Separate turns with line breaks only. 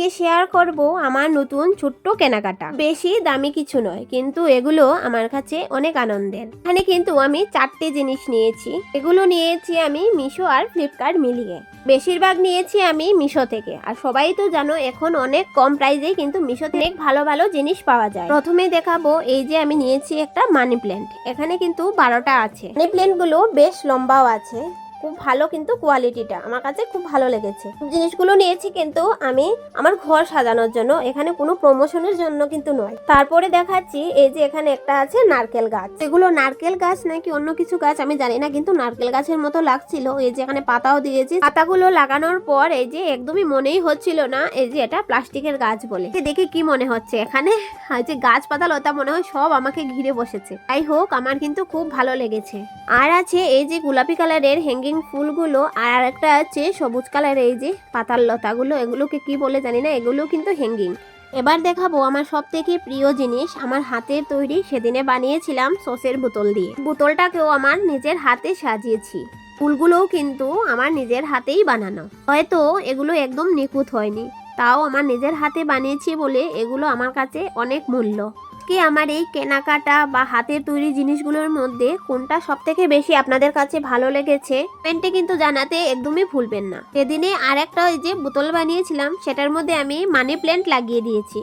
আজকে শেয়ার করব আমার নতুন ছোট্ট কেনাকাটা। বেশি দামি কিছু নয়, কিন্তু এগুলো আমার কাছে অনেক আনন্দের। এখানে কিন্তু আমি 4টে জিনিস নিয়েছি। এগুলো নিয়েছি আমি মিশো আর ফ্লিপকার্ট মিলিয়ে। বেশিরভাগ নিয়েছি আমি মিশো থেকে। আর সবাই তো জানো এখন অনেক কম প্রাইসে কিন্তু মিশো থেকে ভালো ভালো জিনিস পাওয়া যায়। প্রথমে দেখাবো এই যে আমি নিয়েছি একটা মানি প্ল্যান্ট। এখানে কিন্তু 12টা আছে। মানি প্ল্যান্ট গুলো বেশ লম্বাও আছে, খুব ভালো, কিন্তু কোয়ালিটিটা আমার কাছে খুব ভালো লেগেছে। জিনিসগুলো নিয়েছি কিন্তু আমি আমার ঘর সাজানোর জন্য, এখানে কোনো প্রমোশনের জন্য কিন্তু নয়। তারপরে দেখাচ্ছি এই যে এখানে একটা আছে নারকেল গাছ। এগুলো নারকেল গাছ নাকি অন্য কিছু গাছ আমি জানি না, কিন্তু নারকেল গাছের মতো লাগছিল। এই যে এখানে পাতাও দিয়েছি। পাতাগুলো লাগানোর পর এই যে একদমই মনেই হচ্ছিল না এই যে এটা প্লাস্টিকের গাছ বলে। দেখে কি মনে হচ্ছে এখানে যে গাছপাতা লতা মনে হয় সব আমাকে ঘিরে বসেছে। যাই হোক, আমার কিন্তু খুব ভালো লেগেছে। আর আছে এই যে গোলাপি কালারের হ্যাঙ্গিং ফুলগুলো, আর একটা আছে সবুজ কালারের এই যে পাতার লতাগুলো। এগুলোকে কি বলে জানি না, এগুলো কিন্তু হ্যাঙ্গিং। এবার দেখাবো আমার সব থেকে প্রিয় জিনিস, আমার হাতের তৈরি। সেদিনে বানিয়েছিলাম সসের বোতল দিয়ে। বোতলটাকেও আমার নিজের হাতে সাজিয়েছি। ফুলগুলোও কিন্তু আমার নিজের হাতেই বানানো। হয়তো এগুলো একদম নিখুঁত হয়নি, তাও আমার নিজের হাতে বানিয়েছি বলে এগুলো আমার কাছে অনেক মূল্য। কি আমার এই কেনাকাটা বা হাতের তৈরি জিনিসগুলোর মধ্যে কোনটা সব থেকে বেশি আপনাদের কাছে ভালো লেগেছে কমেন্টে কিন্তু জানাতে একদমই ভুলবেন না। সেদিনে আর একটা ওই যে বোতল বানিয়েছিলাম, সেটার মধ্যে আমি মানি প্ল্যান্ট লাগিয়ে দিয়েছি।